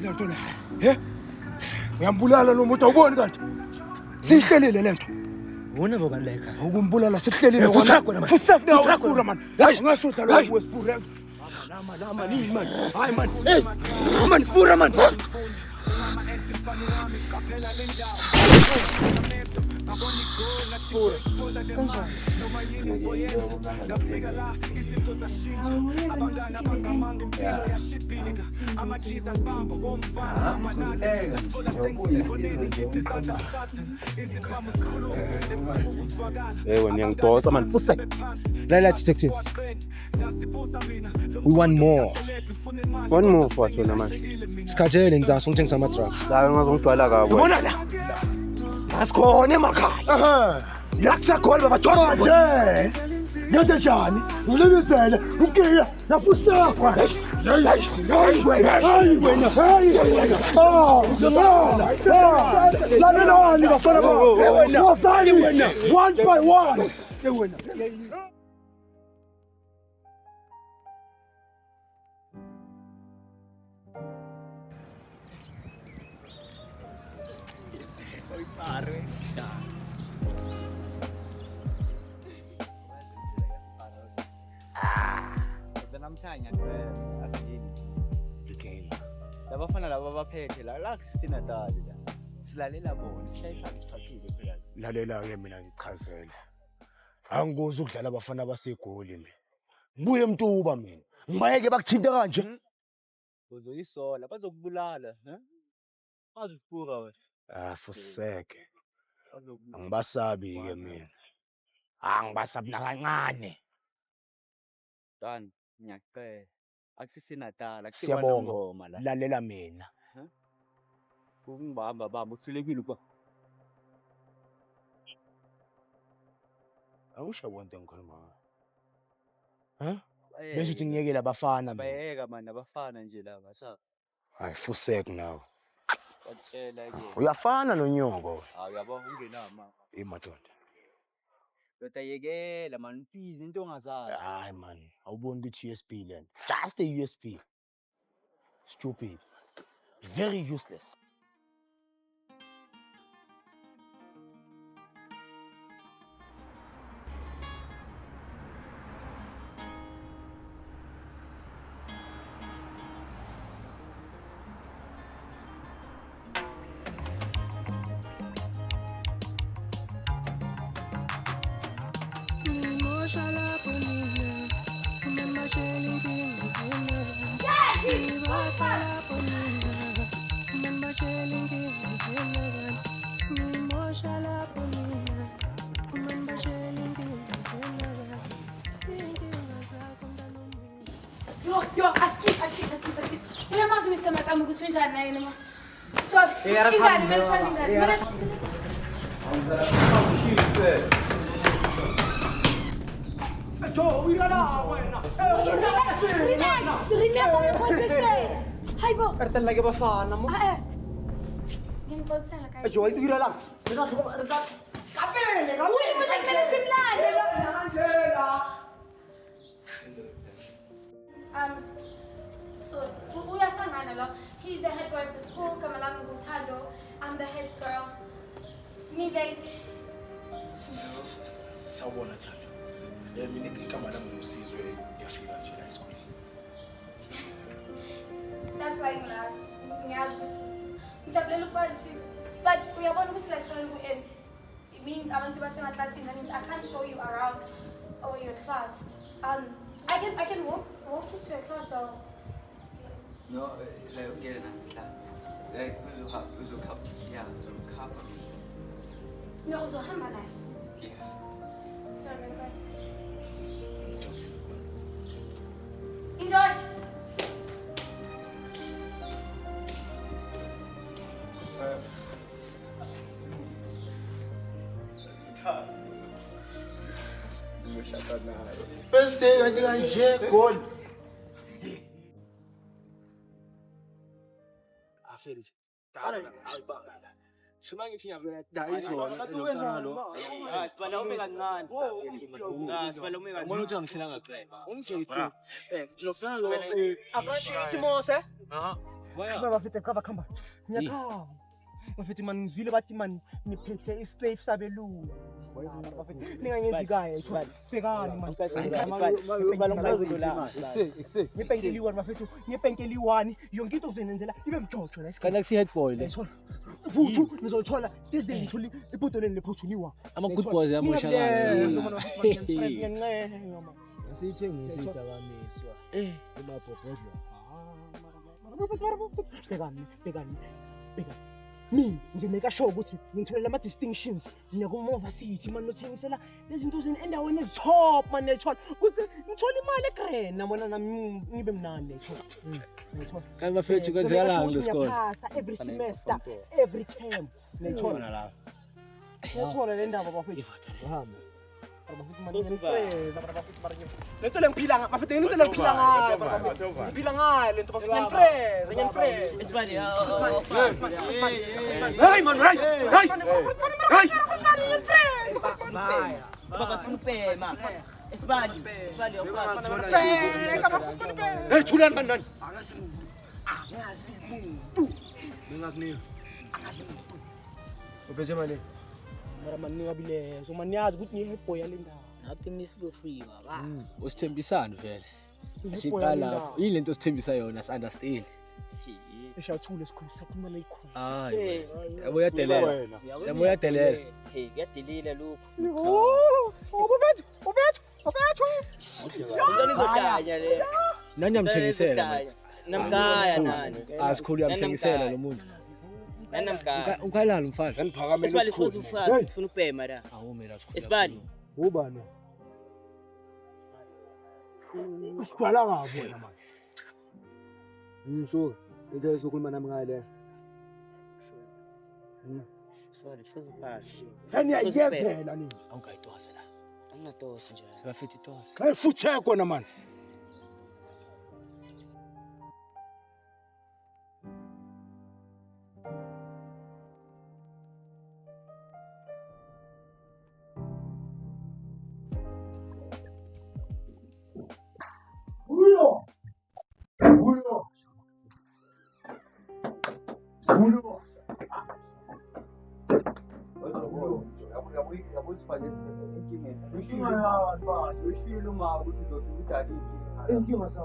Lento la. Uyambulala lo muntu awuboni kanti? Sihlelile lento. Wona babaleka. Ukumbulala sikuhlelile wona. Fusakunawo man. Hayi ngasudla lo wesipure. Lama nini man? Hayi man. Hey. Man spura man. Ewe ngiyangidotsa man futhi. Lalela detective. We want more. One more for wena man. Sikhathele ngizasa ngithengisa ama drugs. La ngazongigcwala kabi. Ubona la. Asikhona emakhaya. La kusakhona babathwa nje. Ngenze njani? Ngilebisele, ukiya, yafusakwa. Hayi wena. Uzolala. Lalelani bafana ba. Wosali wena. One by one. Wena. Namhlanje asiyini Ligeni. labafana laba baphethe la kusisinatali la silalela bona sishayisana isichathile phela Lalela ke mina ngichazele. Angikuzi ukudlala abafana abasegoli mina. Ngibuye emtuba mina. Ngibayeke bakuthinta kanje. uzoyisola bazokubulala bazosipura wena Fuseke. Angibasabi ke mina. Angibasabi nakancane. Dan ngiyacela akusisinatala Siyabonga. ngoma la Lalela mina. kungibamba baba usilekile kwa Awusho bonke ngikhuluma. Bese uthi ngiyekela abafana mina. bayeka manje abafana nje laba sa Hayi Fuseke nawe. batshela ke Uyafana nonyoko. uyabona ungenama Imadoda. Yekela man please into ongazazi Hayi man, awuboni ukuthi USB lento. Just a USB. Stupid. Very useless. Yo, askis. Uyamazi Mr. Makamu ukuthi unjani naye noma. Sorry. Ingane mina. Remember your position. Hayibo. Ertan lagi bafana mo. Ngimkhosela kahle. Ajo, ayidira lang. Kapele, Uy, mo kumele simlande lo. So uyasangana lo. He's the head boy of the school. Kamalami Ngutando. I'm the head girl. Me late. Sawubona Thando. Mina igama lami ngusizwe ngiyafika nje la esikoleni. That's why ngiyazi ukuthi ngijabulela ukwazi sizwe. But uyabona ukuthi la esikoleni ku-empty. It means abantu basemaklasini. That means I can't show you around your class. I can walk you to your class though. No, like get in class. Like uzokhapha. No, uzohamba naye. Yeah. Sorry, guys. Enjoy. First day I didn't share goal. I feel it. Shuma ngithi ngiyabona Sibala ume kancane. Sibala ume kancane. Ubona ukuthi angihlala ngaqela. Ungijayisi. Lokufana lo Akanti Mose. Baya bafite khamba. Ngiyakhamba. Bafite man ngizwile bathi man niphethe islave sabelungu. Ninganyenzi kaye sekani man. Ngipenkeliwani bafethu, ngipenkeliwani. Yonke into uzenzela ibe mjojo la Kana kusi head boy le. Futhu nizothola this day ngithuli ibhodoleni lephuthuniwa. Ama good boys yamoshakala. Sithengisa idakamizwa. Emabhobhodlo. Bekani. Mina ngizomeka sure ukuthi ngitholela ama distinctions nekumova sithi man nothengisela lezinto endaweni ezitop man nethola ukuthi ngithola imali egrena mona nami ngibe mnandi nethola. Kanti bafethu kwenzakalani lesikole? Every semester, every term nethola la. Nethola le ndaba bafethu. Hamba. Lento lengiphila ngayo bafethu into lengiphila ngayo ngiphila ngayo lento bafethu ngiyanifreza Isibali. Hey man hey Baba sifuna upema. Isibali. hey thulani man nani Ningakunika. uphethe mali mara man ningabilezo man niyazi ukuthi ngiheboy yale ndawo Nathi nisibe free baba. Usithembisana vele. Siqala yini lento sithembisa yona understand. eshathule sikhulu sakhuluma leyikhulu Hayi. Yabo yadelela. Yabo yadelela. Hey, kuyadelila lokho. ubethu Ngani zohlanya le. Nani yamthengisela? Namkaya nani? Asikhulu yamthengisela lo muntu. Namkaya. Ukhalala mfazi. Ngiphakamela Isibali khosi ufasi sifuna upema la. Awumela sikhulu. Isibali. ubani usibhala ngabo wena manje Ngisuka. Into esokhuluma nami ngale. Isibali khosi ufasi. saniyayenzela nini Awungayitosa la. Anginadosi nje. Bafethi itosa. xa futhi kona manje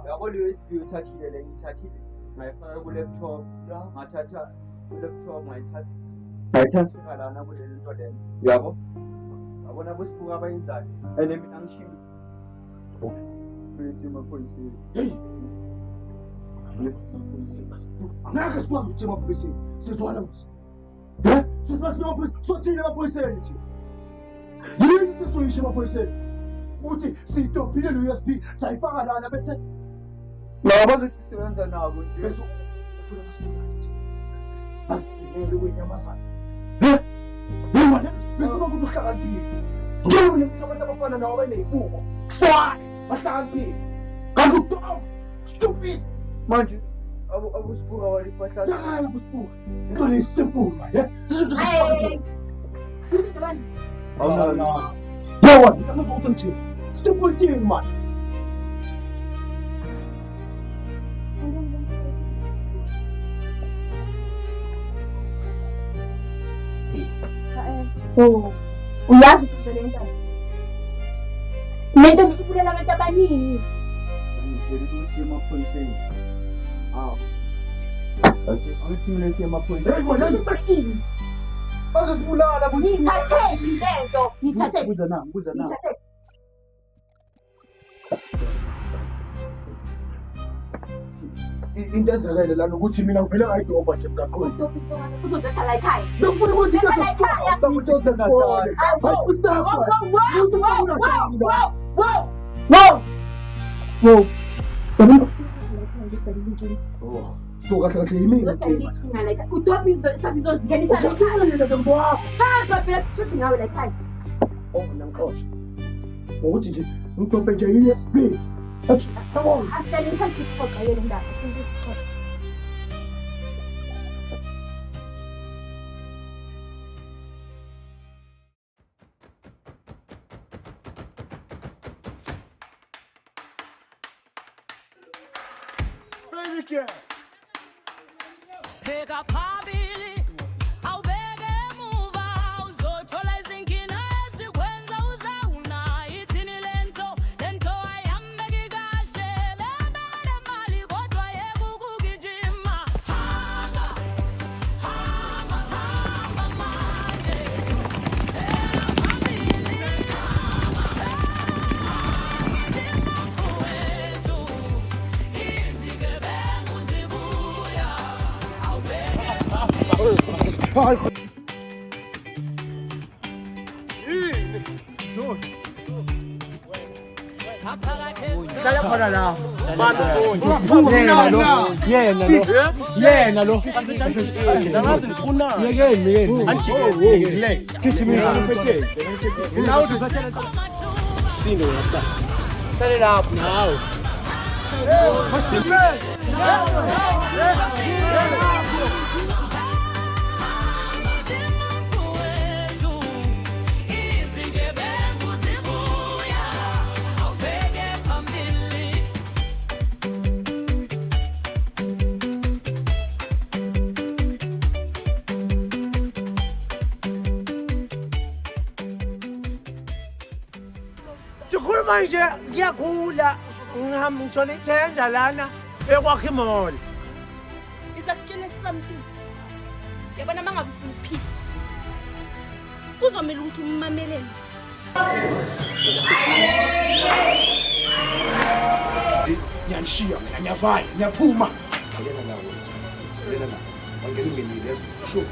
Yabo leyo isiphiwo uthathile le ngithathile ngayifaka ku laptop ngathatha laptop ngayithatha lana kule nto le yabo yabona bosibuka abayenzayo ene mina ngishilo ngeke sikwazi ukuthi emaphoyiseni sizwana ukuthi sothini emaphoyiseni thina yini into esoyisho emaphoyiseni ukuthi siyidobhile lo-USB sayifaka lana bese nabazothi sisebenza nabo nje bese ufuna masibulathi asizimele kwenyamazana bekuba kuthi uhlakaniphile njengoba nekuthi abantu abafana nawo baneyibuko bahlakaniphile kanti utom stupid manje abusibuka walifahlala hayi busibuka into leyisimple yawa ngikamaza ukuthi ngithini simple thing man uyazi ukuthi le nto lento ngibulela abantu abaningi ngitshela ukuthi emaphoyiseni angithimile emaphoyiseni ini bazosibulala ngithathephi lento ngithathephi buza na ngithathephi into enzakele lana ukuthi mina ngivele ngayidobha nje emgaqweni uzothatha la ekhaya bekufuna ukuthi so kahle kahle yimina udobha izinto zingenisa phela sishuthi ngawe la ekhaya namxosha ngokuthi nje ngidobhe nje i-USB sabona asele ngikhathi sixoxa yena indaba sixoxa Pheka phambili awubeke emuva uzothola izinkinga ezikwenza uzawuna ithini lento ayambeki kahle lebele mali kodwa yekukugijima hamba manje wethu izigebengu zibuya Yena lo. Nangazi ngifuna. Yekeni. Anjike. Gijimisa ngiphethe. Nawe uthatha Sino yasa. Qale lapho nawe. Masipe. izigebengu zibuya awubeke phambili Sikhuluma nje ngiyagula. Ngithola ithenda lana ekwakhe imoli. Ngizakutshela something. Yabona mangabe ufuna ukuphila. Kuzomela ukuthi ummamelele. Ngiyanishiya mina ngiyavala ngiyaphuma. Wangena ungenile sure